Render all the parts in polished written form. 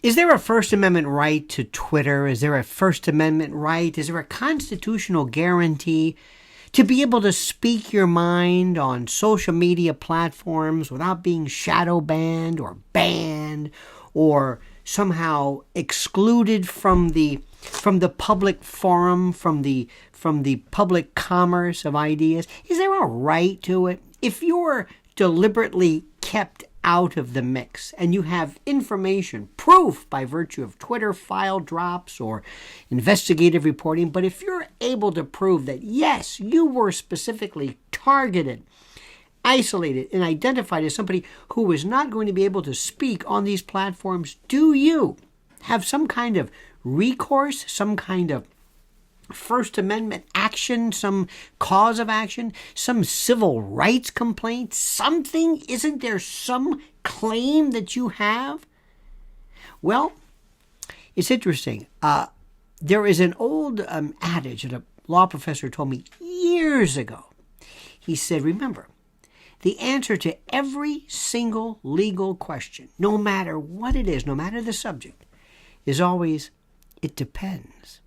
Is there a First Amendment right to Twitter? Is there a First Amendment right? Is there a constitutional guarantee to be able to speak your mind on social media platforms without being shadow banned or somehow excluded from the public forum, from the public commerce of ideas? Is there a right to it? If you're deliberately kept out of the mix and you have information, proof by virtue of Twitter file drops or investigative reporting, but if you're able to prove that, yes, you were specifically targeted, isolated, and identified as somebody who was not going to be able to speak on these platforms, do you have some kind of recourse, some kind of First Amendment action, some cause of action, some civil rights complaint, something? Isn't there some claim that you have? Well, it's interesting. There is an old adage that a law professor told me years ago. He said, remember, the answer to every single legal question, no matter what it is, no matter the subject, is always, it depends.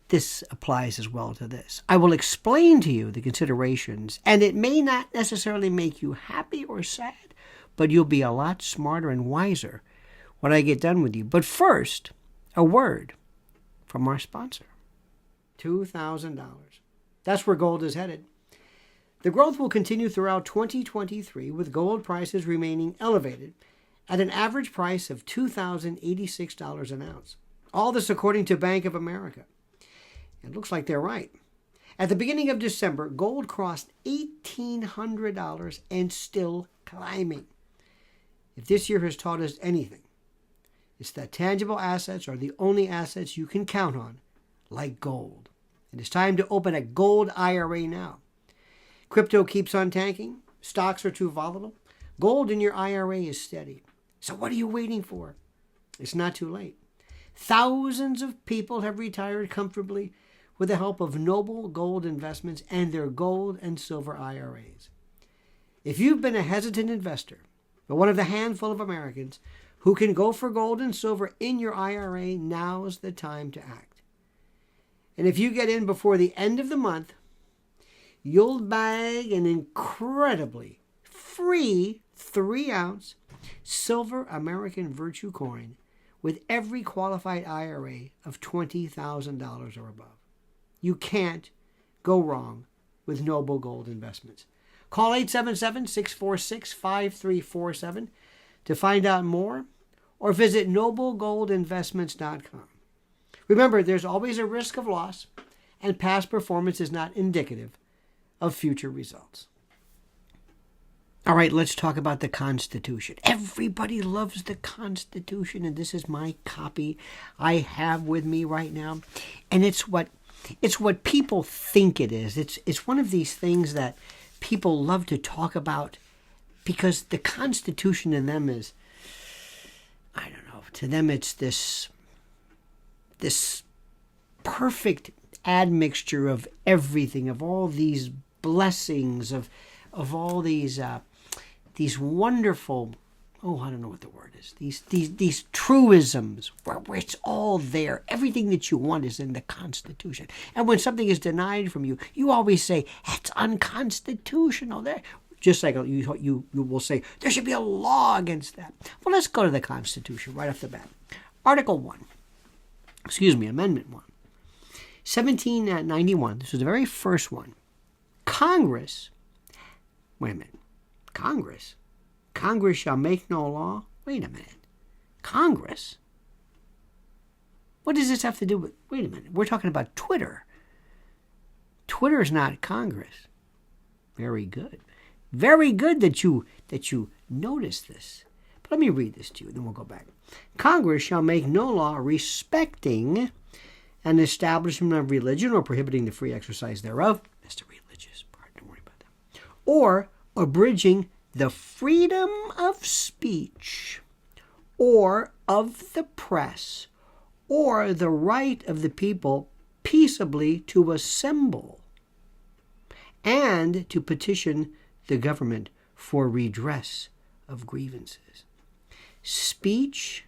This applies as well to this. I will explain to you the considerations, and it may not necessarily make you happy or sad, but you'll be a lot smarter and wiser when I get done with you. But first, a word from our sponsor. $2,000. That's where gold is headed. The growth will continue throughout 2023, with gold prices remaining elevated at an average price of $2,086 an ounce. All this according to Bank of America. It looks like they're right. At the beginning of December, gold crossed $1,800 and still climbing. If this year has taught us anything, it's that tangible assets are the only assets you can count on, like gold. And it's time to open a gold IRA now. Crypto keeps on tanking. Stocks are too volatile. Gold in your IRA is steady. So what are you waiting for? It's not too late. Thousands of people have retired comfortably with the help of Noble Gold Investments and their gold and silver IRAs. If you've been a hesitant investor, but one of the handful of Americans who can go for gold and silver in your IRA, now's the time to act. And if you get in before the end of the month, you'll bag an incredibly free 3-ounce silver American Virtue coin with every qualified IRA of $20,000 or above. You can't go wrong with Noble Gold Investments. Call 877-646-5347 to find out more, or visit noblegoldinvestments.com. Remember, there's always a risk of loss, and past performance is not indicative of future results. All right, let's talk about the Constitution. Everybody loves the Constitution, and this is my copy I have with me right now. And it's what people think it is. It's one of these things that people love to talk about because the Constitution in them is, I don't know, to them it's this perfect admixture of everything, of all these blessings, of all these wonderful, I don't know what the word is, these truisms where it's all there. Everything that you want is in the Constitution. And when something is denied from you, you always say, it's unconstitutional. There, just like you will say, there should be a law against that. Well, let's go to the Constitution right off the bat. Amendment 1. 1791, this was the very first one. Congress shall make no law. Wait a minute. Congress? What does this have to do with? Wait a minute. We're talking about Twitter. Twitter is not Congress. Very good. Very good that you noticed this. But let me read this to you, then we'll go back. Congress shall make no law respecting an establishment of religion or prohibiting the free exercise thereof. That's the religious part. Don't worry about that. Or abridging the freedom of speech or of the press or the right of the people peaceably to assemble and to petition the government for redress of grievances. speech,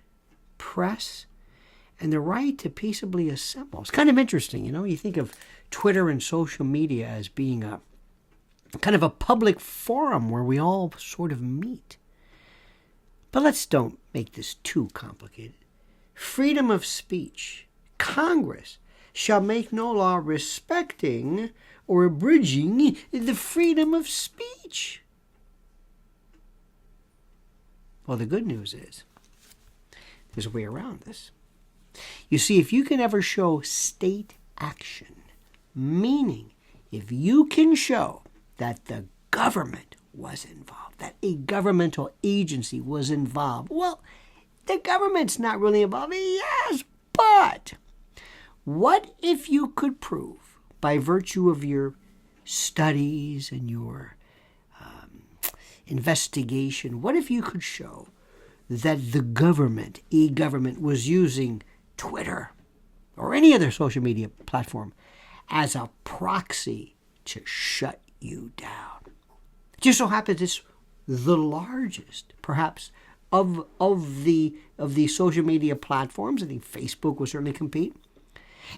press, and the right to peaceably assemble. It's kind of interesting, you think of Twitter and social media as being a kind of a public forum where we all sort of meet. But let's don't make this too complicated. Freedom of speech. Congress shall make no law respecting or abridging the freedom of speech. Well, the good news is there's a way around this. You see, if you can ever show state action, meaning if you can show that the government was involved, that a governmental agency was involved, well, the government's not really involved. Yes, but what if you could prove, by virtue of your studies and your investigation, what if you could show that the government, e-government, was using Twitter or any other social media platform as a proxy to shut you down? It just so happens it's the largest, perhaps, of the social media platforms. I think Facebook will certainly compete.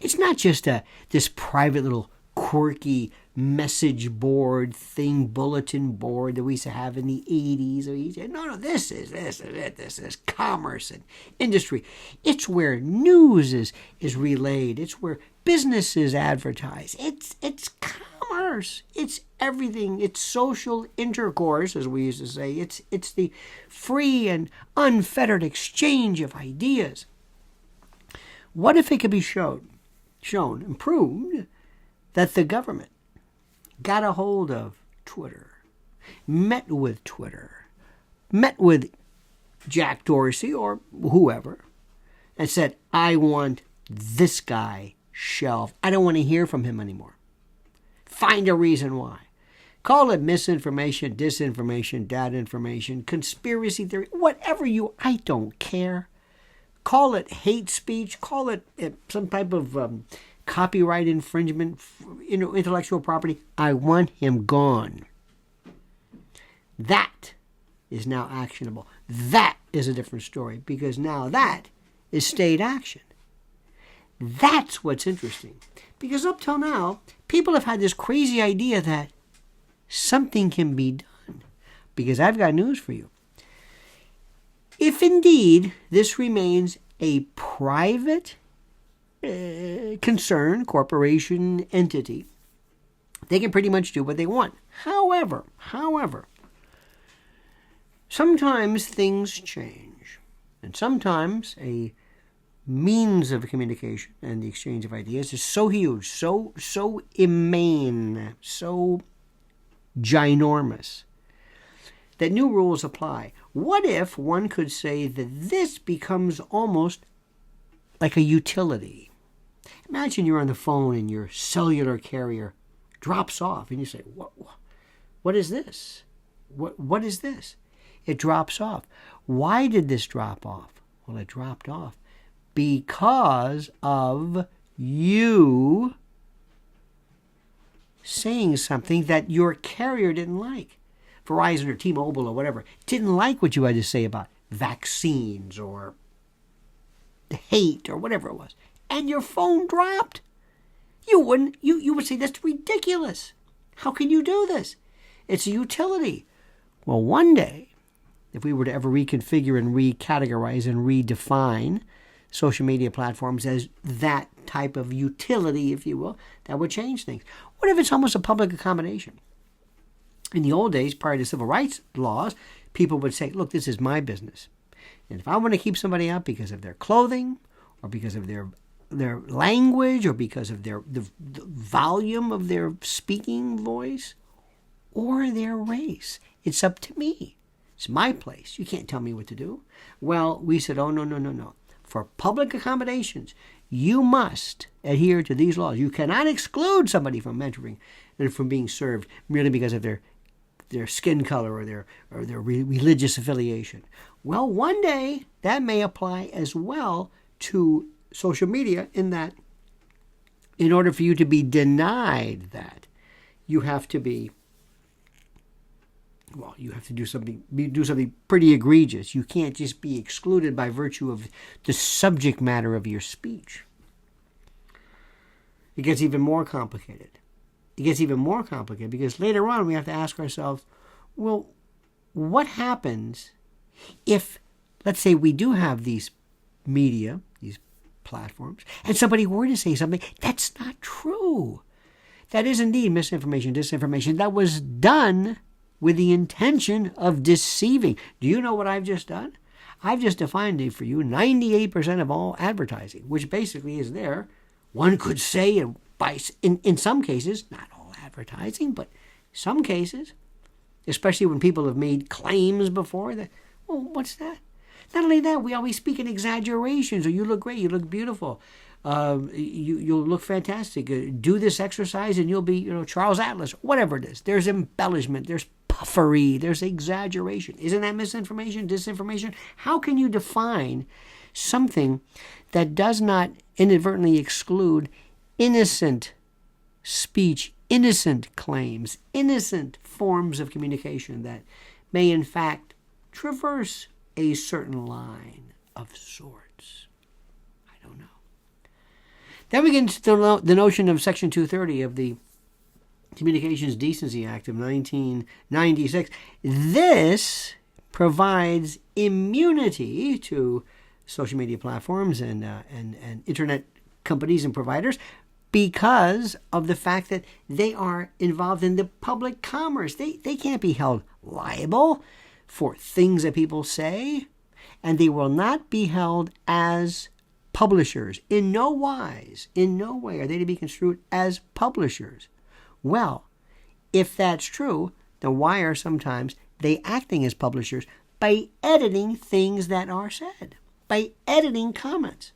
It's not just this private little quirky message board thing, bulletin board that we used to have in the 80s. No, this is it. This is commerce and industry. It's where news is relayed. It's where businesses advertise. It's commerce. It's everything. It's social intercourse, as we used to say. It's the free and unfettered exchange of ideas. What if it could be shown and proved that the government got a hold of Twitter, met with Jack Dorsey or whoever, and said, I want this guy shelved. I don't want to hear from him anymore. Find a reason why. Call it misinformation, disinformation, data information, conspiracy theory, whatever I don't care. Call it hate speech. Call it some type of copyright infringement, intellectual property. I want him gone. That is now actionable. That is a different story, because now that is state action. That's what's interesting. Because up till now, people have had this crazy idea that something can be done. Because I've got news for you. If indeed this remains a private concern, corporation, entity, they can pretty much do what they want. However, sometimes things change. And sometimes a means of communication and the exchange of ideas is so huge, so immane, so ginormous, that new rules apply. What if one could say that this becomes almost like a utility? Imagine you're on the phone and your cellular carrier drops off and you say, what is this? What is this? It drops off. Why did this drop off? Well, it dropped off because of you saying something that your carrier didn't like. Verizon or T-Mobile or whatever didn't like what you had to say about vaccines or hate or whatever it was. And your phone dropped. You would say, that's ridiculous. How can you do this? It's a utility. Well, one day, if we were to ever reconfigure and recategorize and redefine social media platforms as that type of utility, if you will, that would change things. What if it's almost a public accommodation? In the old days, prior to civil rights laws, people would say, look, this is my business. And if I want to keep somebody out because of their clothing or because of their language or because of the volume of their speaking voice or their race, it's up to me. It's my place. You can't tell me what to do. Well, we said, oh, no. For public accommodations, you must adhere to these laws. You cannot exclude somebody from entering and from being served merely because of their skin color or their religious affiliation. Well, one day that may apply as well to social media, in that in order for you to be denied that, you have to be well, you have to do something pretty egregious. You can't just be excluded by virtue of the subject matter of your speech. It gets even more complicated. It gets even more complicated because later on we have to ask ourselves, well, what happens if, let's say, we do have these media, these platforms, and somebody were to say something that's not true? That is indeed misinformation, disinformation. That was done with the intention of deceiving. Do you know what I've just done? I've just defined it for you 98% of all advertising, which basically is there. One could say, in some cases, not all advertising, but some cases, especially when people have made claims before, that, well, what's that? Not only that, we always speak in exaggerations. Or you look great, you look beautiful, you'll look fantastic. Do this exercise and you'll be, Charles Atlas, whatever it is. There's embellishment, there's puffery, there's exaggeration. Isn't that misinformation, disinformation? How can you define something that does not inadvertently exclude innocent speech, innocent claims, innocent forms of communication that may in fact traverse a certain line of sorts? I don't know. Then we get into the notion of Section 230 of the Communications Decency Act of 1996. This provides immunity to social media platforms and internet companies and providers because of the fact that they are involved in the public commerce. They can't be held liable for things that people say, and they will not be held as publishers. In no wise, in no way are they to be construed as publishers. Well, if that's true, then why are sometimes they acting as publishers by editing things that are said, by editing comments?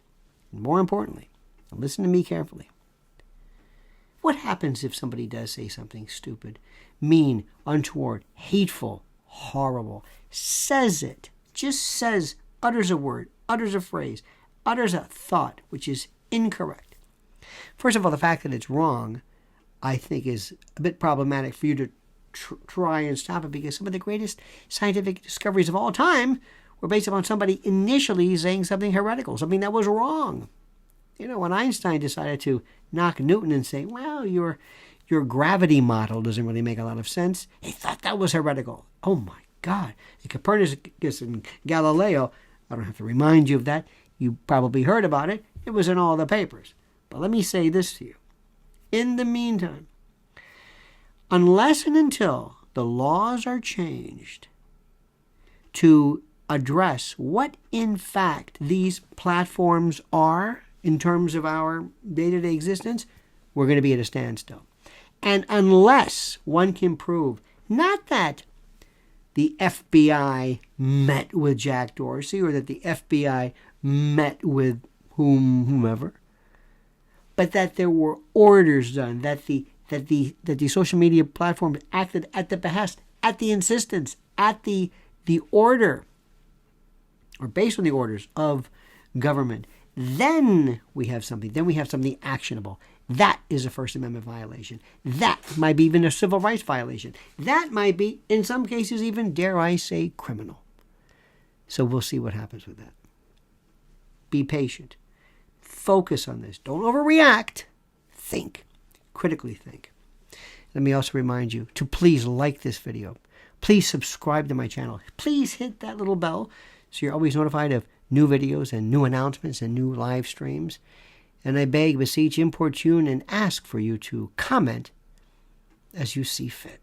And more importantly, listen to me carefully. What happens if somebody does say something stupid, mean, untoward, hateful, horrible, says it, just says, utters a word, utters a phrase, utters a thought which is incorrect? First of all, the fact that it's wrong, I think, is a bit problematic for you to try and stop it, because some of the greatest scientific discoveries of all time were based upon somebody initially saying something heretical, something that was wrong. When Einstein decided to knock Newton and say, well, your gravity model doesn't really make a lot of sense, he thought that was heretical. Oh my God. And Copernicus and Galileo, I don't have to remind you of that. You probably heard about it. It was in all the papers. But let me say this to you. In the meantime, unless and until the laws are changed to address what in fact these platforms are in terms of our day-to-day existence, we're going to be at a standstill. And unless one can prove not that the FBI met with Jack Dorsey or that the FBI met with whomever, but that there were orders done, that the social media platforms acted at the behest, at the insistence, at the order, or based on the orders of government, then we have something. Then we have something actionable. That is a First Amendment violation. That might be even a civil rights violation. That might be, in some cases, even, dare I say, criminal. So we'll see what happens with that. Be patient. Focus on this. Don't overreact. Think. Critically think. Let me also remind you to please like this video. Please subscribe to my channel. Please hit that little bell so you're always notified of new videos and new announcements and new live streams. And I beg, beseech, importune, and ask for you to comment as you see fit.